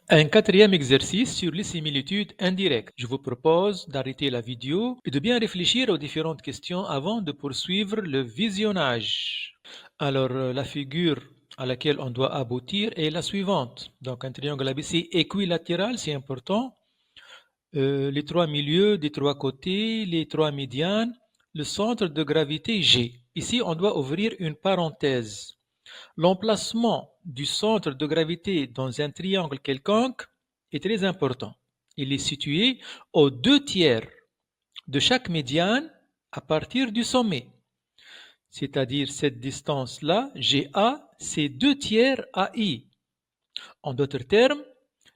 Un quatrième exercice sur les similitudes indirectes. Je vous propose d'arrêter la vidéo et de bien réfléchir aux différentes questions avant de poursuivre le visionnage. Alors, la figure à laquelle on doit aboutir est la suivante. Donc, un triangle ABC équilatéral, c'est important. Les trois milieux des trois côtés, les trois médianes, le centre de gravité G. Ici, on doit ouvrir une parenthèse. L'emplacement du centre de gravité dans un triangle quelconque est très important. Il est situé aux 2/3 de chaque médiane à partir du sommet. C'est-à-dire cette distance-là, GA, c'est 2/3 AI. En d'autres termes,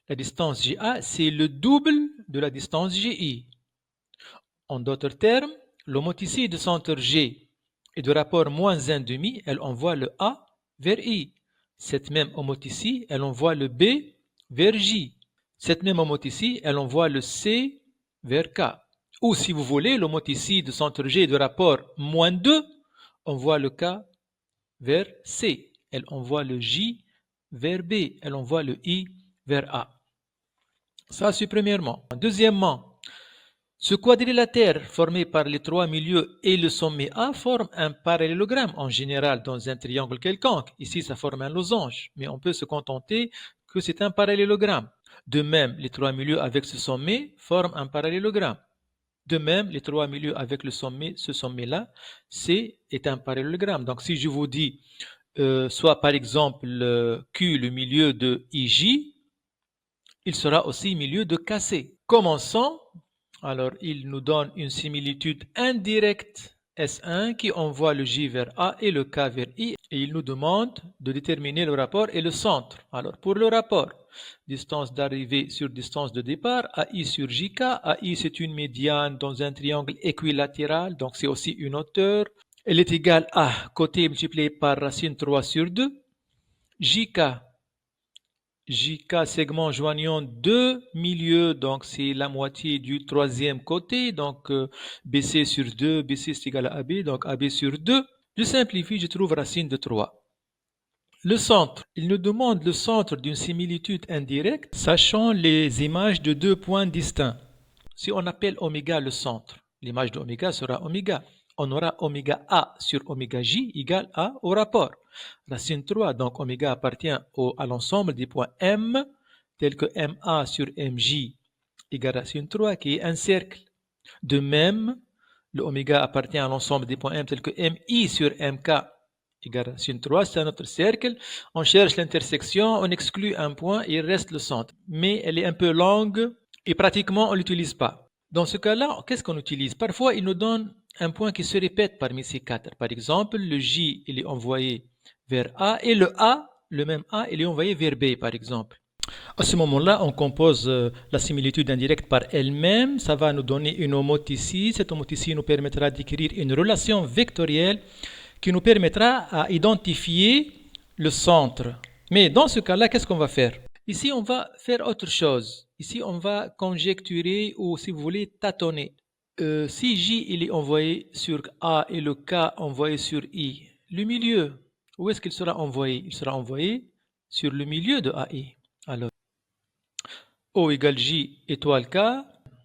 la distance GA, c'est le double de la distance GI. En d'autres termes, l'homoticide de centre G est de rapport -1/2, elle envoie le A vers I. Cette même homoticie, elle envoie le B vers J. Cette même homoticie, elle envoie le C vers K. Ou si vous voulez, l'homoticie de centre G est de rapport -2, envoie le K vers C. Elle envoie le J vers B. Elle envoie le I vers A. Ça, c'est premièrement. Deuxièmement, ce quadrilatère formé par les trois milieux et le sommet A forme un parallélogramme en général dans un triangle quelconque. Ici, ça forme un losange, mais on peut se contenter que c'est un parallélogramme. De même, les trois milieux avec ce sommet forment un parallélogramme. De même, les trois milieux avec le sommet, ce sommet-là, est un parallélogramme. Donc, si je vous dis, soit par exemple Q, le milieu de IJ, il sera aussi milieu de KC. Commençons. Alors, il nous donne une similitude indirecte S1 qui envoie le J vers A et le K vers I. Et il nous demande de déterminer le rapport et le centre. Alors, pour le rapport, distance d'arrivée sur distance de départ, AI sur JK. AI, c'est une médiane dans un triangle équilatéral, donc c'est aussi une hauteur. Elle est égale à côté multiplié par racine 3 sur 2. JK, segment joignant deux milieux, donc c'est la moitié du troisième côté, donc BC sur 2, BC c'est égal à AB, donc AB sur 2. Je simplifie, je trouve racine de 3. Le centre, il nous demande le centre d'une similitude indirecte, sachant les images de deux points distincts. Si on appelle oméga le centre, l'image de oméga sera oméga. On aura oméga A sur oméga J égale A au rapport. Racine 3, donc oméga appartient à l'ensemble des points M, tel que MA sur MJ égale racine 3, qui est un cercle. De même, le oméga appartient à l'ensemble des points M, tel que MI sur MK égale racine 3, c'est un autre cercle. On cherche l'intersection, on exclut un point et il reste le centre. Mais elle est un peu longue et pratiquement on ne l'utilise pas. Dans ce cas-là, qu'est-ce qu'on utilise? Parfois, il nous donne un point qui se répète parmi ces quatre. Par exemple, le J, il est envoyé vers A et le A, le même A, il est envoyé vers B, par exemple. À ce moment-là, on compose la similitude indirecte par elle-même. Ça va nous donner une homoticie. Cette homoticie nous permettra d'écrire une relation vectorielle qui nous permettra à identifier le centre. Mais dans ce cas-là, qu'est-ce qu'on va faire? Ici, on va faire autre chose. Ici, on va conjecturer ou, si vous voulez, tâtonner. Si J il est envoyé sur A et le K envoyé sur I, le milieu, où est-ce qu'il sera envoyé? Il sera envoyé sur le milieu de AI. Alors, O égale J étoile K,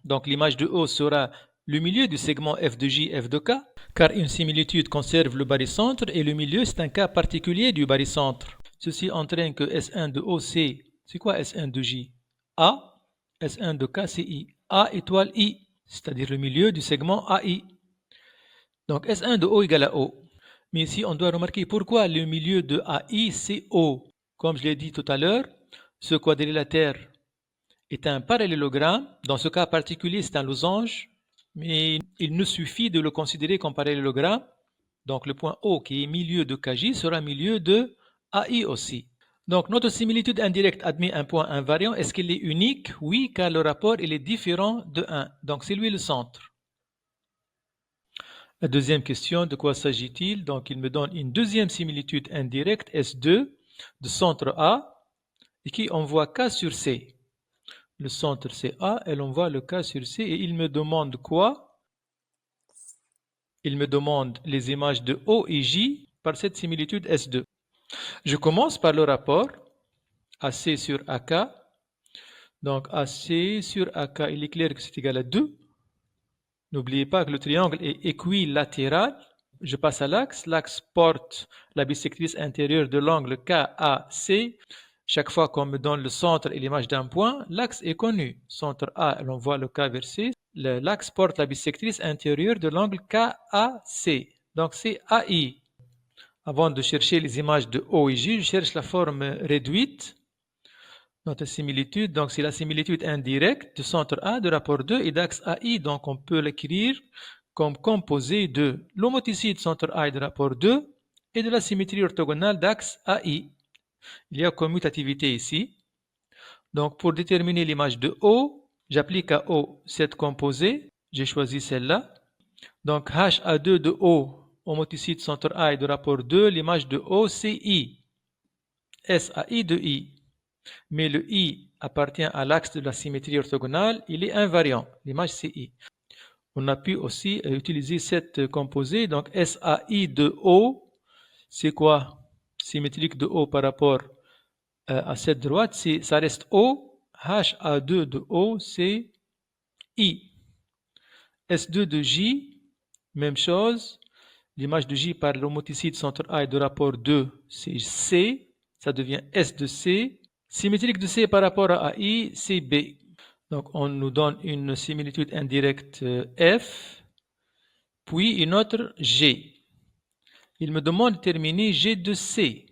donc l'image de O sera le milieu du segment F de J, F de K, car une similitude conserve le barycentre et le milieu c'est un cas particulier du barycentre. Ceci entraîne que S1 de O c'est quoi S1 de J? A, S1 de K c'est I. A étoile I, c'est-à-dire le milieu du segment AI. Donc S1 de O égale à O. Mais ici on doit remarquer pourquoi le milieu de AI c'est O. Comme je l'ai dit tout à l'heure, ce quadrilatère est un parallélogramme. Dans ce cas particulier, c'est un losange, mais il nous suffit de le considérer comme parallélogramme. Donc le point O qui est milieu de KJ sera milieu de AI aussi. Donc notre similitude indirecte admet un point invariant. Est-ce qu'il est unique? Oui, car le rapport il est différent de 1. Donc c'est lui le centre. La deuxième question, de quoi s'agit-il? Donc il me donne une deuxième similitude indirecte, S2, de centre A, et qui envoie K sur C. Le centre c'est A, elle envoie le K sur C, et il me demande quoi? Il me demande les images de O et J par cette similitude S2. Je commence par le rapport AC sur AK. Donc AC sur AK, il est clair que c'est égal à 2. N'oubliez pas que le triangle est équilatéral. Je passe à l'axe. L'axe porte la bisectrice intérieure de l'angle KAC. Chaque fois qu'on me donne le centre et l'image d'un point, l'axe est connu. Centre A, l'on voit le K vers C. L'axe porte la bisectrice intérieure de l'angle KAC. Donc c'est AI. Avant de chercher les images de O et J, je cherche la forme réduite. Notre similitude, donc c'est la similitude indirecte de centre A, de rapport 2 et d'axe AI. Donc on peut l'écrire comme composé de l'homoticide centre A et de rapport 2 et de la symétrie orthogonale d'axe AI. Il y a commutativité ici. Donc pour déterminer l'image de O, j'applique à O cette composée. J'ai choisi celle-là. Donc HA2 de O, homoticide centre A et de rapport 2, l'image de O c'est I. SAI de I. Mais le I appartient à l'axe de la symétrie orthogonale, il est invariant, l'image c'est I. On a pu aussi utiliser cette composée, donc SAI de O, c'est quoi? Symétrique de O par rapport à cette droite, ça reste O, HA2 de O, c'est I. S2 de J, même chose, l'image de J par l'homoticide centre A et de rapport 2, c'est C, ça devient S de C. Symétrique de C par rapport à AI, c'est B. Donc on nous donne une similitude indirecte F, puis une autre G. Il me demande de déterminer G de C.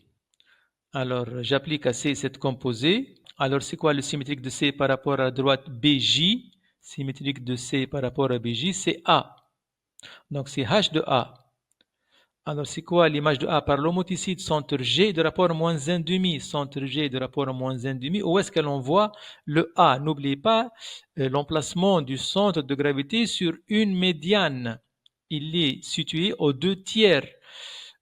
Alors j'applique à C cette composée. Alors c'est quoi le symétrique de C par rapport à la droite BJ? Symétrique de C par rapport à BJ, c'est A. Donc c'est H de A. Alors, c'est quoi l'image de A par l'homoticide centre G de rapport moins 1,5? Centre G de rapport moins 1,5. Où est-ce que l'on voit le A? N'oubliez pas l'emplacement du centre de gravité sur une médiane. Il est situé aux 2/3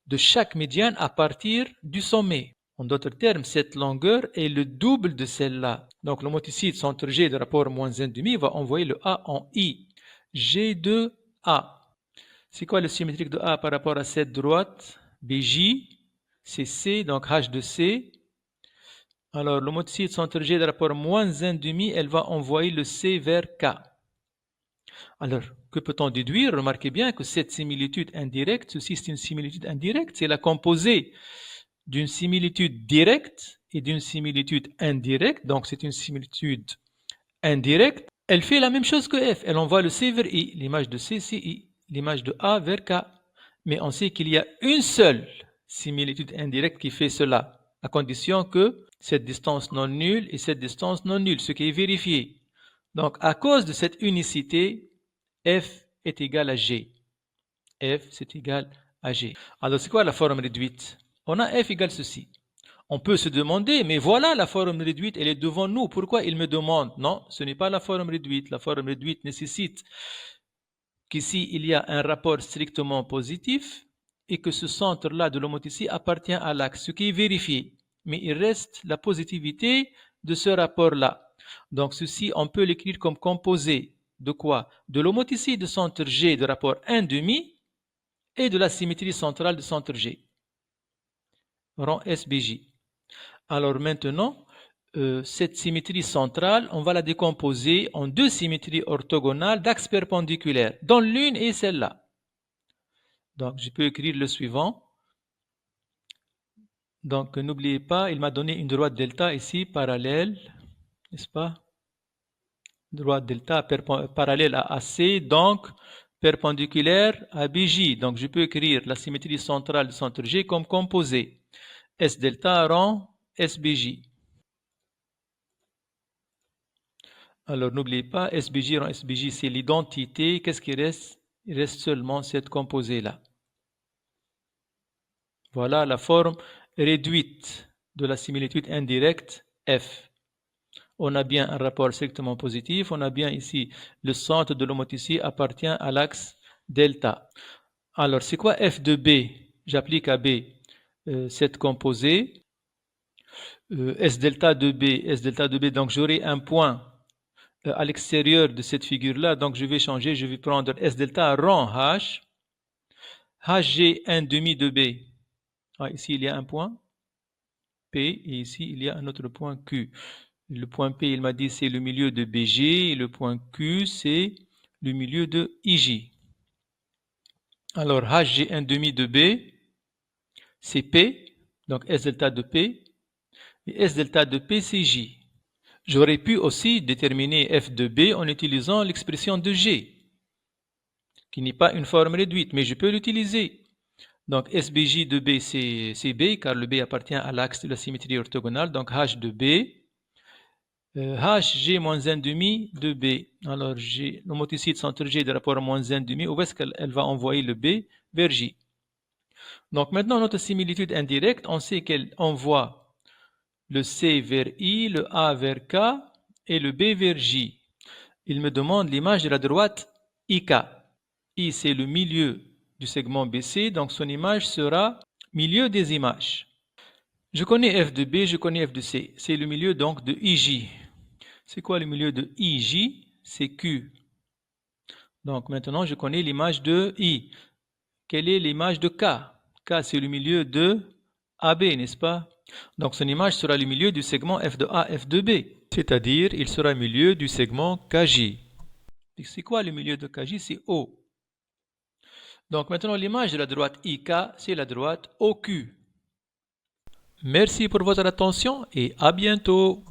de chaque médiane à partir du sommet. En d'autres termes, cette longueur est le double de celle-là. Donc, l'homoticide centre G de rapport moins 1,5 va envoyer le A en I. G de A. C'est quoi le symétrique de A par rapport à cette droite? BJ, c'est C, donc H de C. Alors, l'homoticide centre G de rapport moins 1,5, elle va envoyer le C vers K. Alors, que peut-on déduire? Remarquez bien que cette similitude indirecte, ceci c'est une similitude indirecte, c'est la composée d'une similitude directe et d'une similitude indirecte. Donc, c'est une similitude indirecte. Elle fait la même chose que F. Elle envoie le C vers I. L'image de C, c'est I. L'image de A vers K. Mais on sait qu'il y a une seule similitude indirecte qui fait cela, à condition que cette distance non nulle et cette distance non nulle, ce qui est vérifié. Donc, à cause de cette unicité, F est égal à G. F, c'est égal à G. Alors, c'est quoi la forme réduite? On a F égale ceci. On peut se demander, mais voilà la forme réduite, elle est devant nous. Pourquoi il me demande? Non, ce n'est pas la forme réduite. La forme réduite nécessite qu'ici, il y a un rapport strictement positif et que ce centre-là de l'homoticide appartient à l'axe, ce qui est vérifié. Mais il reste la positivité de ce rapport-là. Donc, ceci, on peut l'écrire comme composé de quoi? De l'homoticide de centre G de rapport 1,5 et de la symétrie centrale de centre G. Rang SBJ. Alors maintenant, cette symétrie centrale, on va la décomposer en deux symétries orthogonales d'axes perpendiculaires, dont l'une est celle-là. Donc, je peux écrire le suivant. Donc, n'oubliez pas, il m'a donné une droite delta ici, parallèle, n'est-ce pas? Droite delta parallèle à AC, donc perpendiculaire à BJ. Donc, je peux écrire la symétrie centrale de centre G comme composé. S delta rend SBJ. Alors, n'oubliez pas, SBJ rend SBJ, c'est l'identité. Qu'est-ce qui reste? Il reste seulement cette composée-là. Voilà la forme réduite de la similitude indirecte F. On a bien un rapport strictement positif. On a bien ici le centre de l'homoticide appartient à l'axe delta. Alors, c'est quoi F de B? J'applique à B cette composée. S delta de B, donc j'aurai un point à l'extérieur de cette figure-là, donc je vais changer, je vais prendre S delta rang H, HG 1 demi de B. Ah, ici il y a un point P et ici il y a un autre point Q. Le point P, il m'a dit c'est le milieu de BG et le point Q, c'est le milieu de IJ. Alors, HG 1 demi de B, c'est P, donc S delta de P, et S delta de P, c'est J. J'aurais pu aussi déterminer F de B en utilisant l'expression de G, qui n'est pas une forme réduite, mais je peux l'utiliser. Donc, SBJ de B, c'est B, car le B appartient à l'axe de la symétrie orthogonale, donc H de B, HG moins 1 demi de B. Alors, le moticide centre G de rapport à moins 1 demi, où est-ce qu'elle va envoyer le B? Vers J. Donc, maintenant, notre similitude indirecte, on sait qu'elle envoie le C vers I, le A vers K et le B vers J. Il me demande l'image de la droite IK. I, c'est le milieu du segment BC, donc son image sera milieu des images. Je connais F de B, je connais F de C. C'est le milieu donc de IJ. C'est quoi le milieu de IJ? C'est Q. Donc maintenant, je connais l'image de I. Quelle est l'image de K? K, c'est le milieu de AB, n'est-ce pas? Donc son image sera le milieu du segment F de A, F de B. C'est-à-dire, il sera le milieu du segment KJ. C'est quoi le milieu de KJ? C'est O. Donc maintenant, l'image de la droite IK, c'est la droite OQ. Merci pour votre attention et à bientôt.